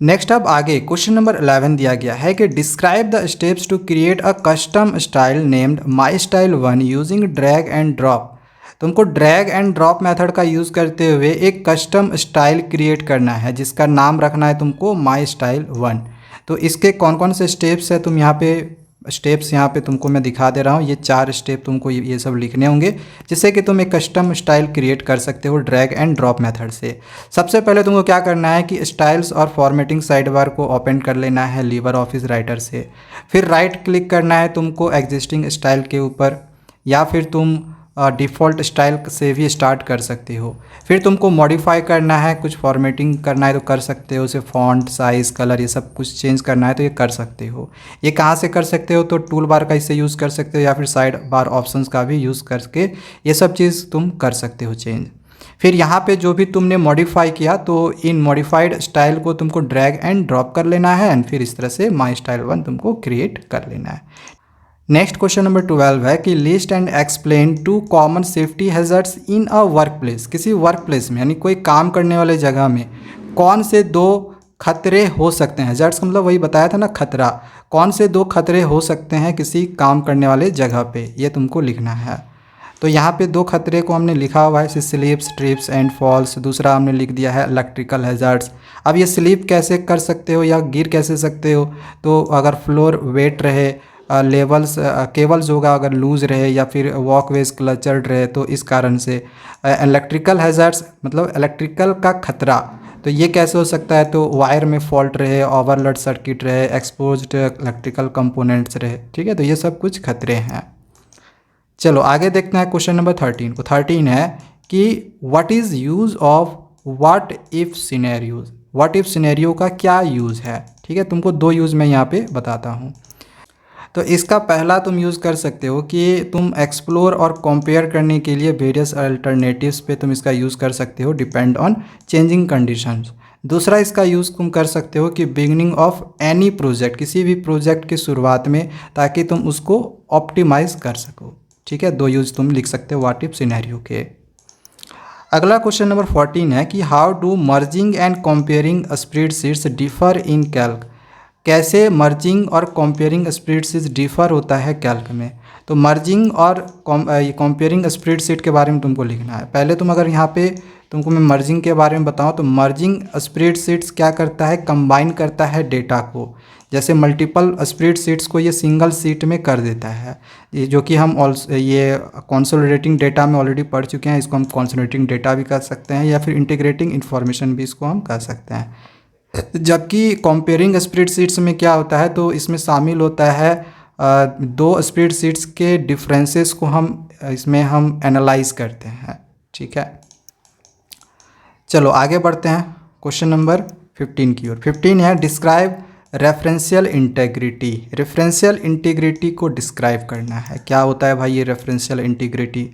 नेक्स्ट अब आगे क्वेश्चन नंबर 11 दिया गया है कि describe the steps to create a custom style named my style 1 using drag and drop. तुमको ड्रैग एंड ड्रॉप मेथड का यूज़ करते हुए एक कस्टम स्टाइल क्रिएट करना है, जिसका नाम रखना है तुमको माई स्टाइल 1। तो इसके कौन कौन से स्टेप्स है, तुम यहाँ पे स्टेप्स यहाँ पे तुमको मैं दिखा दे रहा हूँ। ये 4 स्टेप तुमको ये सब लिखने होंगे, जिससे कि तुम एक कस्टम स्टाइल क्रिएट कर सकते हो ड्रैग एंड ड्रॉप मेथड से। सबसे पहले तुमको क्या करना है कि स्टाइल्स और फॉर्मेटिंग साइड बार को ओपन कर लेना है लीवर ऑफिस राइटर से। फिर राइट क्लिक करना है तुमको एग्जिस्टिंग स्टाइल के ऊपर, या फिर तुम डिफ़ॉल्ट स्टाइल से भी स्टार्ट कर सकते हो। फिर तुमको मॉडिफाई करना है, कुछ फॉर्मेटिंग करना है तो कर सकते हो, उसे फॉन्ट साइज़ कलर ये सब कुछ चेंज करना है तो ये कर सकते हो। ये कहाँ से कर सकते हो, तो टूल बार का इससे यूज़ कर सकते हो, या फिर साइड बार ऑप्शंस का भी यूज़ करके ये सब चीज़ तुम कर सकते हो चेंज। फिर यहाँ पे जो भी तुमने मॉडिफाई किया तो इन मॉडिफाइड स्टाइल को तुमको ड्रैग एंड ड्रॉप कर लेना है, एंड फिर इस तरह से माई स्टाइल 1 तुमको क्रिएट कर लेना है। नेक्स्ट क्वेश्चन नंबर 12 है कि list and explain 2 common safety hazards in a work place. किसी वर्क प्लेस में यानी कोई काम करने वाले जगह में कौन से 2 खतरे हो सकते हैं। हैजर्ड्स का मतलब वही बताया था ना, खतरा। कौन से 2 खतरे हो सकते हैं किसी काम करने वाले जगह पे, ये तुमको लिखना है। तो यहाँ पे दो खतरे को हमने लिखा हुआ है, स्लिप्स, ट्रिप्स एंड फॉल्स। दूसरा हमने लिख दिया है इलेक्ट्रिकल हैज़ार्ड्स। अब ये स्लिप कैसे कर सकते हो या गिर कैसे सकते हो, तो अगर फ्लोर वेट रहे, लेवल्स केबल्स होगा अगर लूज़ रहे, या फिर वॉकवेज क्लचर्ड रहे, तो इस कारण से। इलेक्ट्रिकल हैज़ार्ड्स मतलब इलेक्ट्रिकल का खतरा, तो ये कैसे हो सकता है, तो वायर में फॉल्ट रहे, ओवरलोड सर्किट रहे, एक्सपोज्ड इलेक्ट्रिकल कंपोनेंट्स रहे। ठीक है, तो ये सब कुछ खतरे हैं। चलो आगे देखते हैं क्वेश्चन नंबर 13 को। 13 है कि what is use of what if scenarios. What if scenario का क्या यूज़ है। ठीक है, तुमको दो यूज़ मैं यहाँ पे बताता हूँ। तो इसका पहला तुम यूज़ कर सकते हो कि तुम एक्सप्लोर और कंपेयर करने के लिए वेरियस अल्टरनेटिव्स पे तुम इसका यूज़ कर सकते हो, डिपेंड ऑन चेंजिंग कंडीशंस। दूसरा इसका यूज़ तुम कर सकते हो कि बिगनिंग ऑफ एनी प्रोजेक्ट, किसी भी प्रोजेक्ट की शुरुआत में, ताकि तुम उसको ऑप्टिमाइज कर सको। ठीक है, दो यूज़ तुम लिख सकते हो व्हाट इफ सिनेरियो के। अगला क्वेश्चन नंबर 14 है कि how do merging and comparing spreadsheets differ in Calc. कैसे मर्जिंग और कंपेयरिंग स्प्रेडशीट्स डिफर होता है कैल्क में। तो मर्जिंग और कंपेयरिंग स्प्रेडशीट के बारे में तुमको लिखना है। पहले तुम अगर यहाँ पे तुमको मैं मर्जिंग के बारे में बताऊँ, तो मर्जिंग स्प्रेडशीट्स क्या करता है, कंबाइन करता है डेटा को। जैसे मल्टीपल स्प्रेडशीट्स को ये सिंगल शीट में कर देता है, ये जो कि हम ये कंसोलिडेटिंग डेटा में ऑलरेडी पढ़ चुके हैं। इसको हम कंसोलिडेटिंग डेटा भी कर सकते हैं, या फिर इंटीग्रेटिंग इन्फॉर्मेशन भी इसको हम कर सकते हैं। जबकि कंपेयरिंग स्प्रेडशीट्स में क्या होता है, तो इसमें शामिल होता है दो स्प्रेडशीट्स के डिफरेंसेस को इसमें हम एनालाइज करते हैं। ठीक है, चलो आगे बढ़ते हैं क्वेश्चन नंबर 15 की ओर। 15 है describe referential integrity. Referential integrity को डिस्क्राइब करना है। क्या होता है भाई ये रेफरेंशियल इंटीग्रिटी।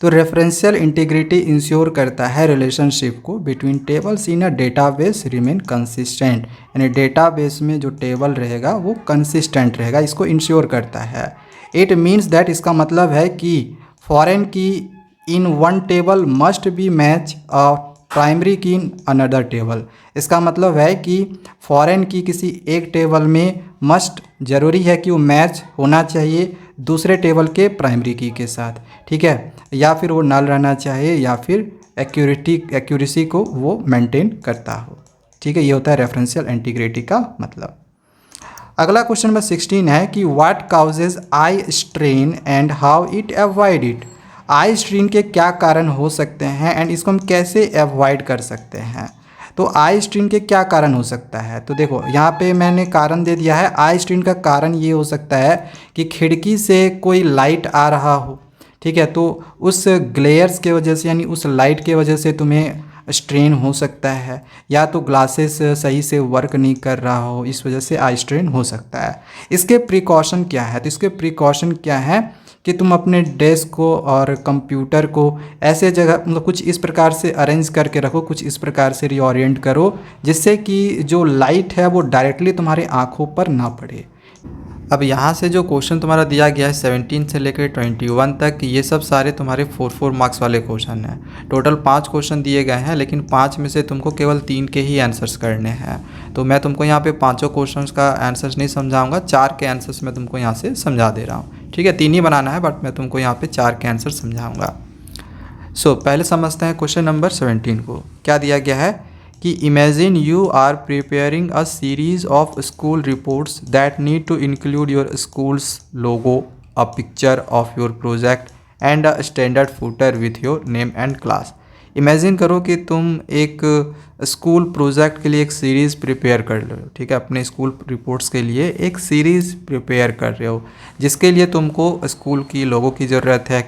तो रेफरेंशियल इंटीग्रिटी इंश्योर करता है रिलेशनशिप को between tables in a database remain consistent, यानी डेटाबेस में जो टेबल रहेगा वो कंसिस्टेंट रहेगा, इसको इंश्योर करता है। इट मीन्स दैट, इसका मतलब है कि फॉरेन की in one table must be match a primary की इन अनदर टेबल। इसका मतलब है कि फॉरेन की किसी एक टेबल में मस्ट ज़रूरी है कि वो मैच होना चाहिए दूसरे टेबल के प्राइमरी की के साथ। ठीक है, या फिर वो नल रहना चाहिए, या फिर एक्यूरेसी को वो मेंटेन करता हो। ठीक है, ये होता है रेफरेंशियल इंटीग्रिटी का मतलब। अगला क्वेश्चन नंबर 16 है कि what causes eye strain and how it avoid it. Eye strain के क्या कारण हो सकते हैं एंड इसको हम कैसे अवॉइड कर सकते हैं। तो आई स्ट्रेन के क्या कारण हो सकता है, तो देखो यहाँ पे मैंने कारण दे दिया है। आई स्ट्रेन का कारण ये हो सकता है कि खिड़की से कोई लाइट आ रहा हो। ठीक है, तो उस ग्लेयर्स के वजह से, यानी उस लाइट के वजह से तुम्हें स्ट्रेन हो सकता है, या तो ग्लासेस सही से वर्क नहीं कर रहा हो, इस वजह से आई स्ट्रेन हो सकता है। इसके प्रिकॉशन क्या है, तो इसके प्रिकॉशन क्या है कि तुम अपने डेस्क को और कंप्यूटर को ऐसे जगह मतलब कुछ इस प्रकार से अरेंज करके रखो, कुछ इस प्रकार से रीओरिएंट करो, जिससे कि जो लाइट है वो डायरेक्टली तुम्हारे आँखों पर ना पड़े। अब यहाँ से जो क्वेश्चन तुम्हारा दिया गया है 17 से लेकर 21 तक, ये सब सारे तुम्हारे 4 मार्क्स वाले क्वेश्चन हैं। टोटल 5 क्वेश्चन दिए गए हैं, लेकिन 5 में से तुमको केवल 3 के ही आंसर्स करने हैं। तो मैं तुमको यहाँ पे 5 क्वेश्चंस का आंसर्स नहीं समझाऊंगा, 4 के आंसर्स मैं तुमको यहाँ से समझा दे रहा हूँ। ठीक है, 3 ही बनाना है, बट मैं तुमको यहाँ पर 4 के आंसर समझाऊँगा। सो पहले समझते हैं क्वेश्चन नंबर 17 को। क्या दिया गया है कि imagine you are preparing a series of school reports that need to include your school's logo, a picture of your project and a standard footer with your name and class. Imagine करो कि तुम एक school project के लिए एक series prepare कर रहे हो। ठीक है, अपने स्कूल रिपोर्ट्स के लिए एक सीरीज़ प्रिपेयर कर रहे हो, जिसके लिए तुमको स्कूल की लोगो की ज़रूरत है,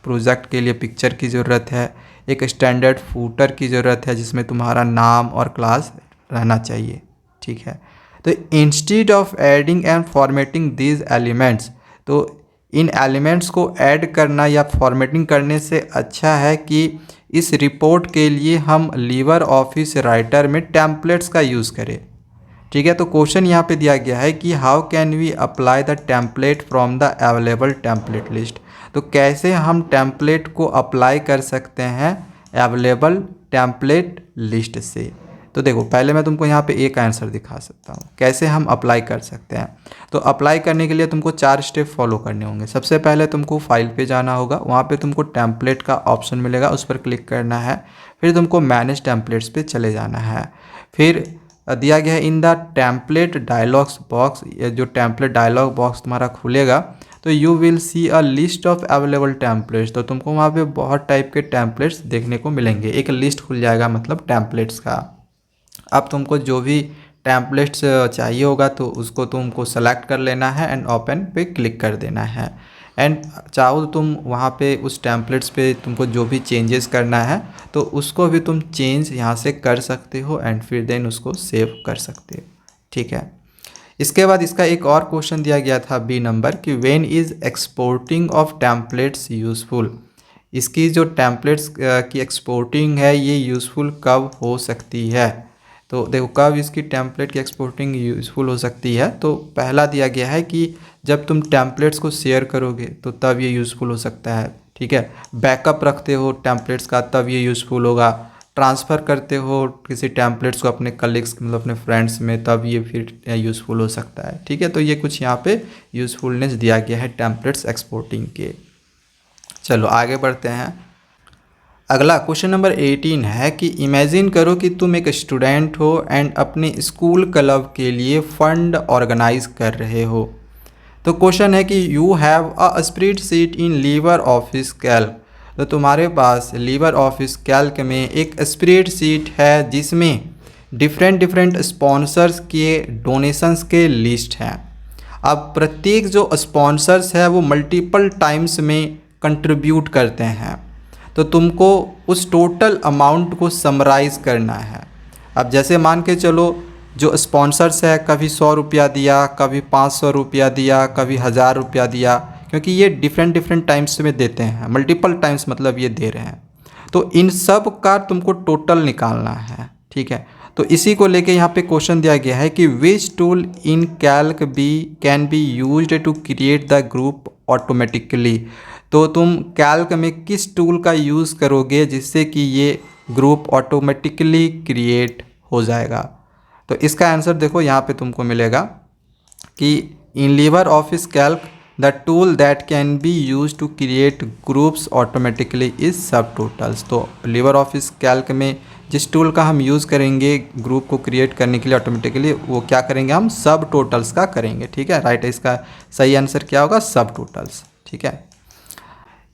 प्रोजेक्ट के लिए पिक्चर की ज़रूरत है, एक स्टैंडर्ड फूटर की ज़रूरत है जिसमें तुम्हारा नाम और क्लास रहना चाहिए। ठीक है, तो instead of adding and formatting these elements, तो इन एलिमेंट्स को ऐड करना या फॉर्मेटिंग करने से अच्छा है कि इस रिपोर्ट के लिए हम लिबर ऑफिस राइटर में टेम्पलेट्स का यूज़ करें। ठीक है, तो क्वेश्चन यहाँ पे दिया गया है कि how can we apply the template from the available template list. तो कैसे हम टेम्पलेट को अप्लाई कर सकते हैं अवेलेबल टेम्पलेट लिस्ट से। तो देखो पहले मैं तुमको यहाँ पे एक आंसर दिखा सकता हूँ कैसे हम अप्लाई कर सकते हैं। तो अप्लाई करने के लिए तुमको 4 स्टेप फॉलो करने होंगे। सबसे पहले तुमको फाइल पे जाना होगा, वहाँ पे तुमको टेम्पलेट का ऑप्शन मिलेगा, उस पर क्लिक करना है। फिर तुमको मैनेज टेम्पलेट्स पे चले जाना है। फिर दिया गया है in the template dialogues box, ये जो टेम्पलेट डायलॉग बॉक्स तुम्हारा खुलेगा तो you will see a list of available templates. तो तुमको वहाँ पे बहुत टाइप के टेम्पलेट्स देखने को मिलेंगे, एक लिस्ट खुल जाएगा मतलब टेम्पलेट्स का। अब तुमको जो भी टेम्पलेट्स चाहिए होगा तो उसको तुमको सेलेक्ट कर लेना है एंड ओपन पे क्लिक कर देना है। एंड चाहो तो तुम वहाँ पे उस टेम्पलेट्स पे तुमको जो भी चेंजेस करना है तो उसको भी तुम चेंज यहाँ से कर सकते हो एंड फिर देन उसको सेव कर सकते हो। ठीक है, इसके बाद इसका एक और क्वेश्चन दिया गया था बी नंबर कि when is exporting of templates useful. इसकी जो टेम्पलेट्स की एक्सपोर्टिंग है ये यूज़फुल कब हो सकती है। तो देखो कब इसकी टेम्पलेट की एक्सपोर्टिंग यूज़फुल हो सकती है। तो पहला दिया गया है कि जब तुम टेम्पलेट्स को शेयर करोगे तो तब ये यूज़फुल हो सकता है। ठीक है, बैकअप रखते हो टेम्पलेट्स का तब ये यूज़फुल होगा। ट्रांसफ़र करते हो किसी टेम्पलेट्स को अपने कलीग्स मतलब अपने फ्रेंड्स में तब ये फिर यूज़फुल हो सकता है। ठीक है, तो ये कुछ यहाँ पे यूज़फुलनेस दिया गया है टेम्पलेट्स एक्सपोर्टिंग के। चलो आगे बढ़ते हैं। अगला क्वेश्चन नंबर 18 है कि इमेजिन करो कि तुम एक स्टूडेंट हो एंड अपने स्कूल क्लब के लिए फंड ऑर्गेनाइज कर रहे हो। तो क्वेश्चन है कि you have a spreadsheet in लीवर ऑफिस कैल्क। तो तुम्हारे पास लीवर ऑफिस कैल्क में एक स्प्रेडशीट है जिसमें डिफरेंट स्पॉन्सर्स के डोनेशंस के लिस्ट हैं। अब प्रत्येक जो स्पॉन्सर्स है वो मल्टीपल टाइम्स में कंट्रीब्यूट करते हैं, तो तुमको उस टोटल अमाउंट को समराइज़ करना है। अब जैसे मान के चलो जो स्पॉन्सर्स है कभी 100 रुपया दिया, कभी 500 रुपया दिया, कभी 1000 रुपया दिया, क्योंकि ये डिफरेंट टाइम्स में देते हैं, मल्टीपल टाइम्स मतलब ये दे रहे हैं। तो इन सब का तुमको टोटल निकालना है। ठीक है, तो इसी को लेके यहाँ पे क्वेश्चन दिया गया है कि which tool in Calc can be used to create the group automatically. तो तुम कैल्क में किस टूल का यूज़ करोगे जिससे कि ये ग्रुप ऑटोमेटिकली क्रिएट हो जाएगा। तो इसका आंसर देखो यहाँ पे तुमको मिलेगा कि इन लीवर Office Calc the tool that can be use to create groups automatically is subtotals. तो लीवर ऑफिस कैल्क में जिस टूल का हम यूज़ करेंगे ग्रुप को क्रिएट करने के लिए ऑटोमेटिकली, वो क्या करेंगे हम सब टोटल्स का करेंगे। ठीक है, राइट, इसका सही आंसर क्या होगा सब टोटल्स। ठीक है,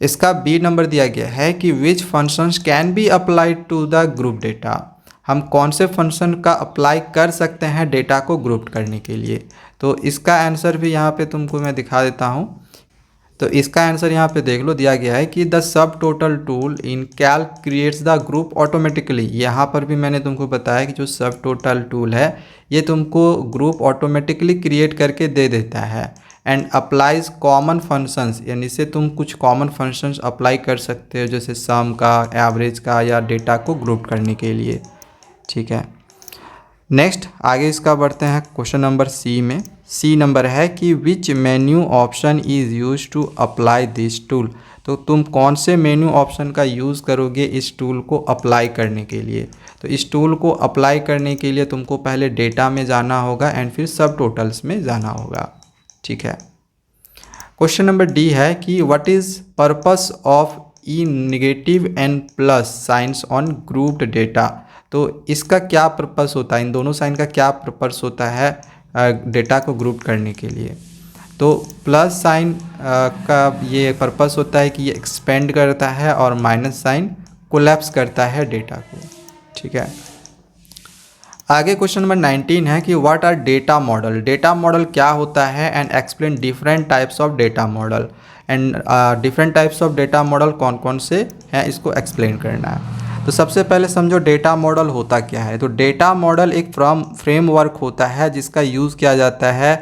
इसका बी नंबर दिया गया है कि which functions can be applied to the group data. हम कौन से फंक्शन का अप्लाई कर सकते हैं डेटा को ग्रुप करने के लिए। तो इसका आंसर भी यहाँ पे तुमको मैं दिखा देता हूँ। तो इसका आंसर यहाँ पे देख लो, दिया गया है कि the sub total tool in Calc creates the group automatically. यहाँ पर भी मैंने तुमको बताया कि जो सब टोटल टूल है ये तुमको ग्रुप ऑटोमेटिकली क्रिएट करके दे देता है एंड अप्लाइज कॉमन फंक्शंस, यानी से तुम कुछ कॉमन फंक्शंस अप्लाई कर सकते हो जैसे सम का, एवरेज का या डेटा को ग्रुप करने के लिए। ठीक है, नेक्स्ट आगे इसका बढ़ते हैं क्वेश्चन नंबर सी में। सी नंबर है कि which menu option is use to apply this tool. तो तुम कौन से मेन्यू ऑप्शन का यूज़ करोगे इस टूल को अप्लाई करने के लिए। तो इस टूल को अप्लाई करने के लिए तुमको पहले डेटा में जाना होगा एंड फिर सब टोटल्स में जाना होगा। ठीक है, क्वेश्चन नंबर डी है कि what is purpose of E negative and plus science on grouped data. तो इसका क्या पर्पस होता है, इन दोनों साइन का क्या पर्पस होता है डेटा को ग्रुप करने के लिए। तो प्लस साइन का ये पर्पस होता है कि ये एक्सपेंड करता है और माइनस साइन कोलैप्स करता है डेटा को। ठीक है, आगे क्वेश्चन नंबर 19 है कि what are data model. Data model क्या होता है and explain different types of data model. And different types of data model कौन कौन से हैं इसको एक्सप्लेन करना है। तो सबसे पहले समझो डेटा मॉडल होता क्या है। तो डेटा मॉडल एक फ्रेमवर्क होता है जिसका यूज़ किया जाता है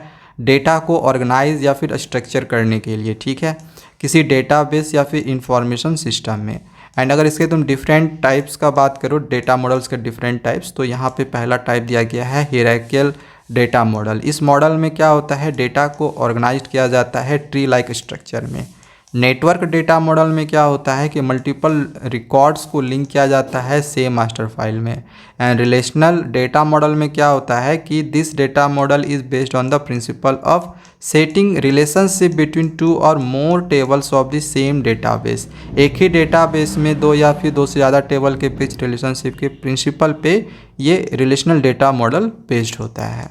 डेटा को ऑर्गेनाइज या फिर स्ट्रक्चर करने के लिए। ठीक है, किसी डेटाबेस या फिर इंफॉर्मेशन सिस्टम में। एंड अगर इसके तुम डिफरेंट टाइप्स का बात करो डेटा मॉडल्स के डिफरेंट टाइप्स, तो यहाँ पे पहला टाइप दिया गया है हायरार्किकल डेटा मॉडल। इस मॉडल में क्या होता है डेटा को ऑर्गेनाइज किया जाता है ट्री लाइक स्ट्रक्चर में। नेटवर्क डेटा मॉडल में क्या होता है कि मल्टीपल रिकॉर्ड्स को लिंक किया जाता है सेम मास्टर फाइल में। एंड रिलेशनल डेटा मॉडल में क्या होता है कि this data model is based on the principle of setting relationship between two or more tables of the same database. एक ही डेटाबेस में दो या फिर दो से ज़्यादा टेबल के बीच रिलेशनशिप के प्रिंसिपल पे ये रिलेशनल डेटा मॉडल बेस्ड होता है।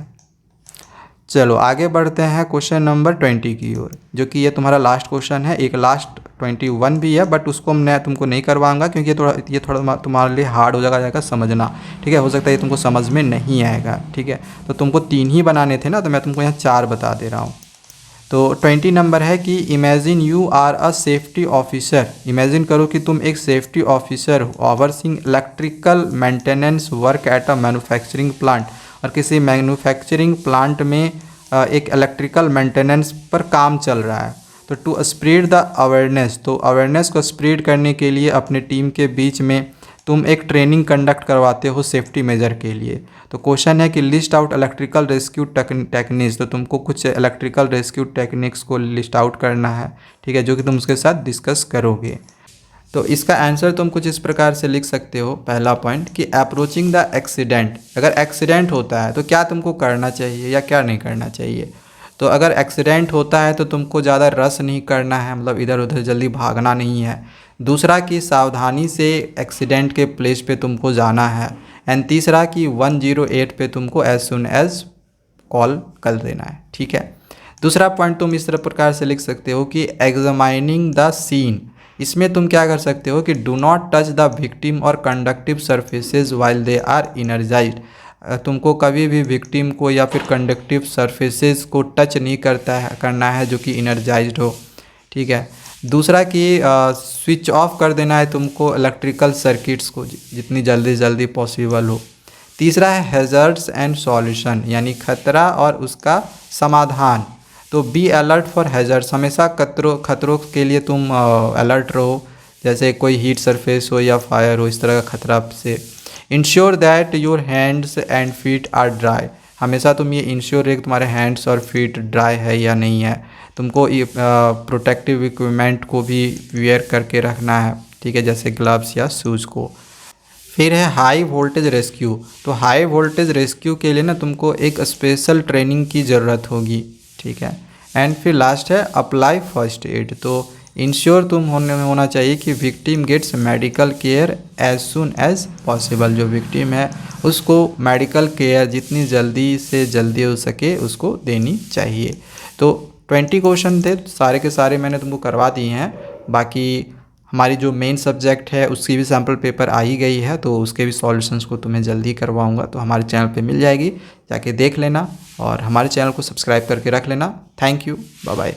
चलो आगे बढ़ते हैं क्वेश्चन नंबर 20 की ओर, जो कि ये तुम्हारा लास्ट क्वेश्चन है। एक लास्ट 21 भी है, बट उसको मैं तुमको नहीं करवाऊंगा क्योंकि ये थोड़ा तुम्हारे लिए हार्ड हो जाएगा समझना। ठीक है, हो सकता है ये तुमको समझ में नहीं आएगा। ठीक है, तो तुमको 3 ही बनाने थे ना, तो मैं तुमको यहाँ 4 बता दे रहा हूँ। तो 20 नंबर है कि imagine you are a safety officer. Imagine करो कि तुम एक सेफ्टी ऑफिसर हो overseeing electrical maintenance work at a manufacturing plant. और किसी मैन्युफैक्चरिंग प्लांट में एक इलेक्ट्रिकल मेंटेनेंस पर काम चल रहा है। तो टू स्प्रेड द अवेयरनेस, तो अवेयरनेस को स्प्रेड करने के लिए अपने टीम के बीच में तुम एक ट्रेनिंग कंडक्ट करवाते हो सेफ्टी मेजर के लिए। तो क्वेश्चन है कि list out electrical rescue techniques. तो तुमको कुछ इलेक्ट्रिकल रेस्क्यू टेक्निक्स को लिस्ट आउट करना है। ठीक है, जो कि तुम उसके साथ डिस्कस करोगे। तो इसका आंसर तुम कुछ इस प्रकार से लिख सकते हो। पहला पॉइंट कि अप्रोचिंग द एक्सीडेंट, अगर एक्सीडेंट होता है तो क्या तुमको करना चाहिए या क्या नहीं करना चाहिए। तो अगर एक्सीडेंट होता है तो तुमको ज़्यादा रश नहीं करना है, मतलब इधर उधर जल्दी भागना नहीं है। दूसरा कि सावधानी से एक्सीडेंट के प्लेस पे तुमको जाना है। एंड तीसरा कि 108 पे तुमको एज सुन एज कॉल कर देना है। ठीक है, दूसरा पॉइंट तुम इस तरह प्रकार से लिख सकते हो कि एग्जामाइनिंग द सीन। इसमें तुम क्या कर सकते हो कि do not touch the victim or conductive surfaces while they are energised. तुमको कभी भी विक्टिम को या फिर कंडक्टिव सर्फेसेज को टच नहीं करना है जो कि इनर्जाइज्ड हो। ठीक है, दूसरा कि स्विच ऑफ कर देना है तुमको इलेक्ट्रिकल सर्किट्स को जितनी जल्दी पॉसिबल हो। तीसरा है हैज़र्ड्स एंड सॉल्यूशन, यानी खतरा और उसका समाधान। तो बी अलर्ट फॉर हैज़र्ड्स, हमेशा खतरों के लिए तुम अलर्ट रहो, जैसे कोई हीट सरफेस हो या फायर हो, इस तरह का खतरा से। Ensure that your hands and feet are dry, हमेशा तुम ये इंश्योर है कि तुम्हारे हैंड्स और फीट ड्राई है या नहीं है। तुमको प्रोटेक्टिव इक्विपमेंट को भी वेयर करके रखना है। ठीक है, जैसे ग्लव्स या शूज़ को। फिर है हाई वोल्टेज रेस्क्यू। तो हाई वोल्टेज रेस्क्यू के लिए ना तुमको एक स्पेशल ट्रेनिंग की ज़रूरत होगी। ठीक है, एंड फिर लास्ट है अप्लाई फर्स्ट एड। तो इंश्योर तुम होना चाहिए कि victim gets medical care as soon as possible. जो विक्टिम है उसको मेडिकल केयर जितनी जल्दी से जल्दी हो सके उसको देनी चाहिए। तो 20 क्वेश्चन थे, सारे के सारे मैंने तुमको करवा दिए हैं। बाकी हमारी जो मेन सब्जेक्ट है उसकी भी सैम्पल पेपर आ ही गई है, तो उसके भी सॉल्यूशंस को तुम्हें जल्दी करवाऊंगा। तो हमारे चैनल पे मिल जाएगी, जाके देख लेना और हमारे चैनल को सब्सक्राइब करके रख लेना। Thank you, bye bye.